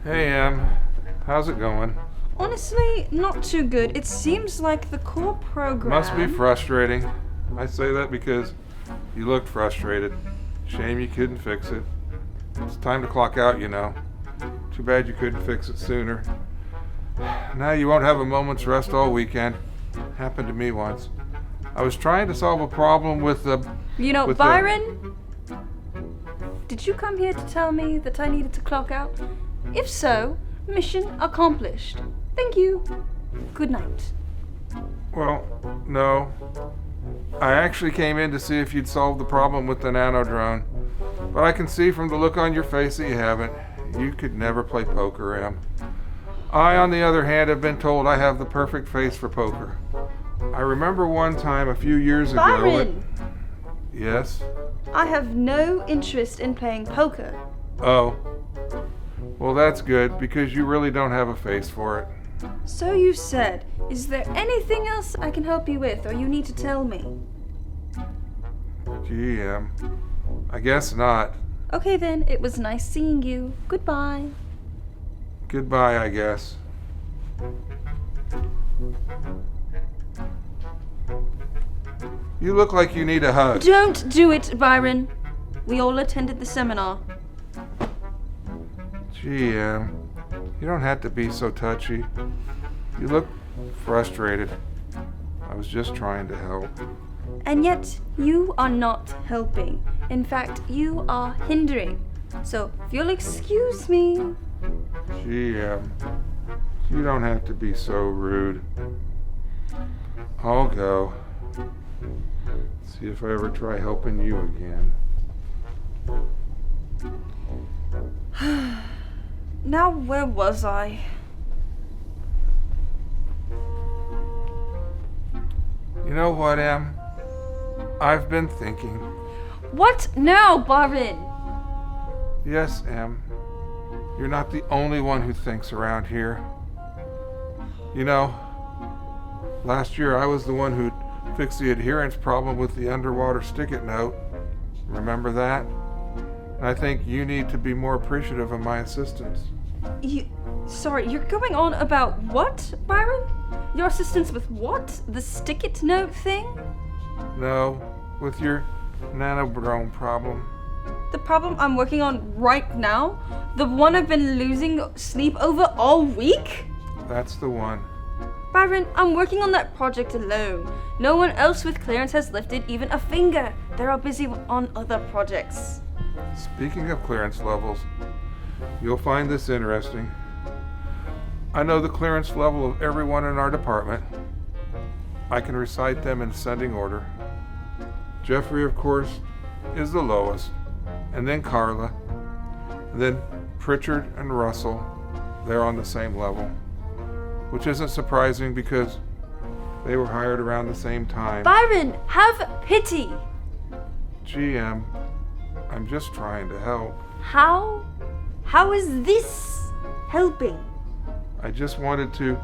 Hey, how's it going? Honestly, not too good. It seems like the core program... Must be frustrating. I say that because you looked frustrated. Shame you couldn't fix it. It's time to clock out, you know. Too bad you couldn't fix it sooner. Now you won't have a moment's rest all weekend. Happened to me once. I was trying to solve a problem with the... Byron? Did you come here to tell me that I needed to clock out? If so, mission accomplished. Thank you. Good night. Well, no. I actually came in to see if you'd solved the problem with the nano drone. But I can see from the look on your face that you haven't. You could never play poker, Em. I, on the other hand, have been told I have the perfect face for poker. I remember one time a few years ago... Byron! Yes? I have no interest in playing poker. Oh. Well, that's good, because you really don't have a face for it. So you said. Is there anything else I can help you with, or you need to tell me? Gee, I guess not. Okay then, it was nice seeing you. Goodbye. Goodbye, I guess. You look like you need a hug. Don't do it, Byron. We all attended the seminar. Gee, you don't have to be so touchy. You look frustrated. I was just trying to help. And yet, you are not helping. In fact, you are hindering. So, if you'll excuse me... Gee, you don't have to be so rude. I'll go. See if I ever try helping you again. Now, where was I? You know what, Em? I've been thinking. What now, Byron? Yes, Em. You're not the only one who thinks around here. You know, last year I was the one who fixed the adherence problem with the underwater stick-it note. Remember that? And I think you need to be more appreciative of my assistance. Sorry, you're going on about what, Byron? Your assistance with what? The stick-it note thing? No, with your nanodrone problem. The problem I'm working on right now? The one I've been losing sleep over all week? That's the one. Byron, I'm working on that project alone. No one else with clearance has lifted even a finger. They're all busy on other projects. Speaking of clearance levels, you'll find this interesting. I know the clearance level of everyone in our department. I can recite them in ascending order. Jeffrey, of course, is the lowest, and then Carla, and then Pritchard and Russell. They're on the same level, which isn't surprising because they were hired around the same time. Byron, have pity! GM, I'm just trying to help. How? How is this helping? I just wanted to,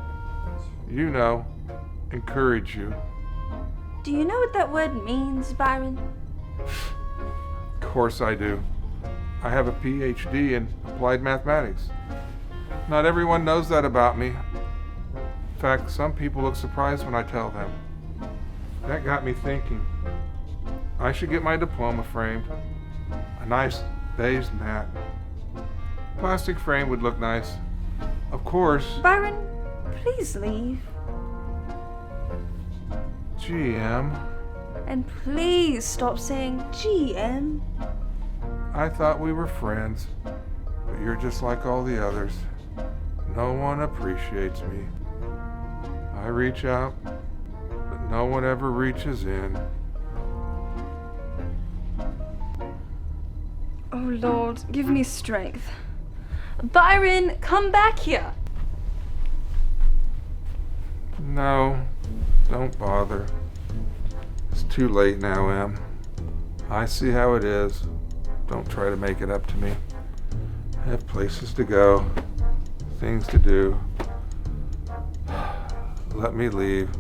encourage you. Do you know what that word means, Byron? Of course I do. I have a PhD in applied mathematics. Not everyone knows that about me. In fact, some people look surprised when I tell them. That got me thinking. I should get my diploma framed. A nice beige matte. Plastic frame would look nice. Of course. Byron, please leave. GM. And please stop saying GM. I thought we were friends, but you're just like all the others. No one appreciates me. I reach out, but no one ever reaches in. Oh Lord, give me strength. Byron, come back here. No, don't bother. It's too late now, Em. I see how it is. Don't try to make it up to me. I have places to go, things to do. Let me leave.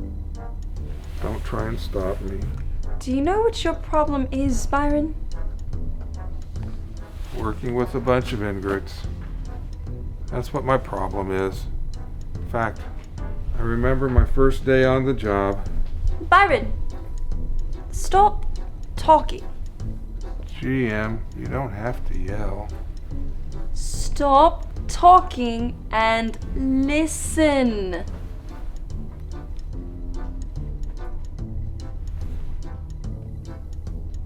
Don't try and stop me. Do you know what your problem is, Byron? Working with a bunch of ingrates. That's what my problem is. In fact, I remember my first day on the job. Byron, stop talking. GM, you don't have to yell. Stop talking and listen.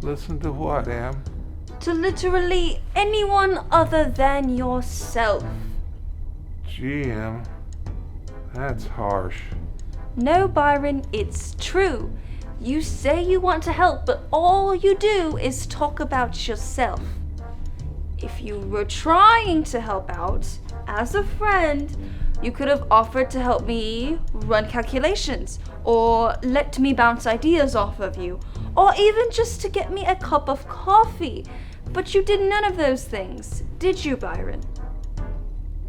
Listen to what, Am? To literally anyone other than yourself. GM, that's harsh. No, Byron, it's true. You say you want to help, but all you do is talk about yourself. If you were trying to help out, as a friend, you could have offered to help me run calculations, or let me bounce ideas off of you, or even just to get me a cup of coffee. But you did none of those things, did you, Byron?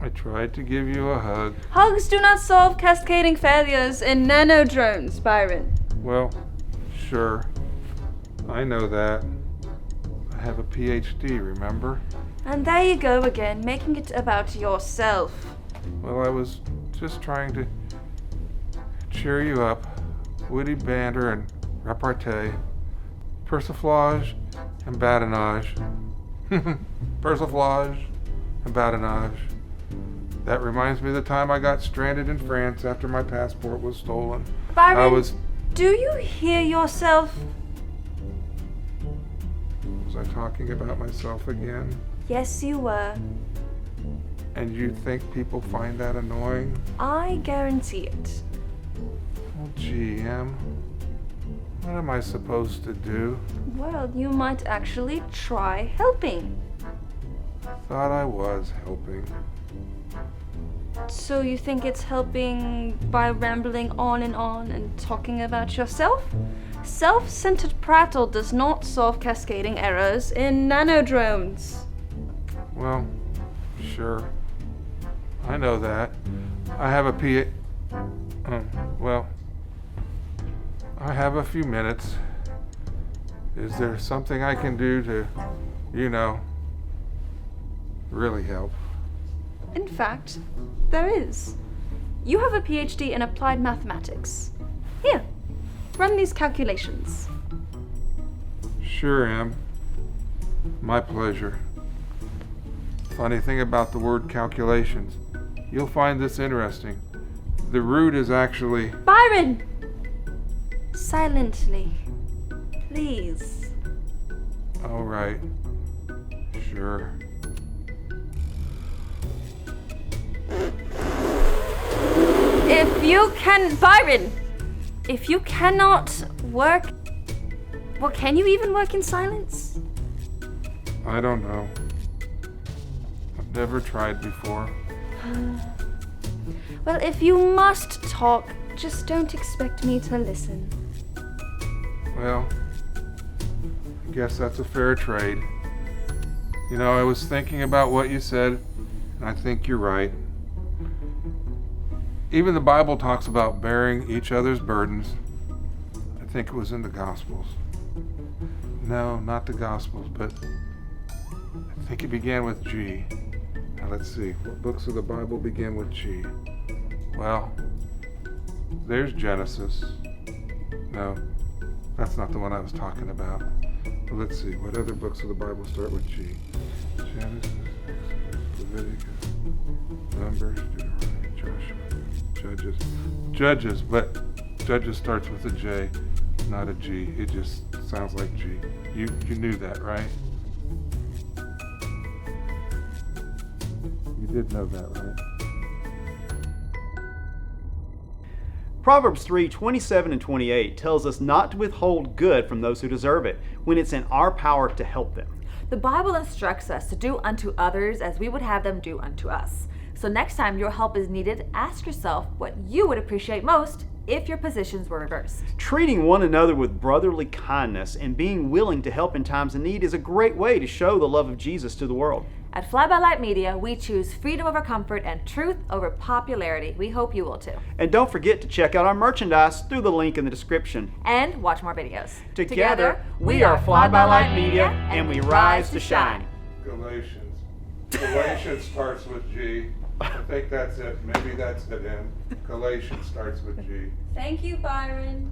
I tried to give you a hug. Hugs do not solve cascading failures in nanodrones, Byron. Well, sure. I know that. I have a PhD, remember? And there you go again, making it about yourself. Well, I was just trying to cheer you up. Witty banter and repartee. Persiflage and badinage. Persiflage and badinage. That reminds me of the time I got stranded in France after my passport was stolen. Byron, do you hear yourself? Was I talking about myself again? Yes, you were. And you think people find that annoying? I guarantee it. Well, gee, Em, what am I supposed to do? Well, you might actually try helping. Thought I was helping. So you think it's helping by rambling on and talking about yourself? Self-centered prattle does not solve cascading errors in nanodrones. Well, sure. I know that. I have a well, I have a few minutes. Is there something I can do to, really help? In fact, there is. You have a PhD in applied mathematics. Here, run these calculations. Sure, Em. My pleasure. Funny thing about the word calculations. You'll find this interesting. The root is actually... Byron! Silently. Please. All right. Sure. If you can... Byron! If you cannot work... Well, can you even work in silence? I don't know. I've never tried before. Well, if you must talk, just don't expect me to listen. Well, I guess that's a fair trade. I was thinking about what you said, and I think you're right. Even the Bible talks about bearing each other's burdens. I think it was in the Gospels. No, not the Gospels, but I think it began with G. Now let's see, what books of the Bible begin with G? Well, there's Genesis. No, that's not the one I was talking about. But let's see, what other books of the Bible start with G? Genesis, Leviticus, Numbers, Deuteronomy, Joshua, Judges, but Judges starts with a J, not a G. It just sounds like G. You knew that, right? You did know that, right? Proverbs 3:27 and 28 tells us not to withhold good from those who deserve it when it's in our power to help them. The Bible instructs us to do unto others as we would have them do unto us. So next time your help is needed, ask yourself what you would appreciate most if your positions were reversed. Treating one another with brotherly kindness and being willing to help in times of need is a great way to show the love of Jesus to the world. At Fly By Light Media, we choose freedom over comfort and truth over popularity. We hope you will too. And don't forget to check out our merchandise through the link in the description. And watch more videos. Together, we are Fly By Light Media, and we rise to shine. Galatians Galatians starts with G. I think that's it. Maybe that's it, N. Galatians starts with G. Thank you, Byron.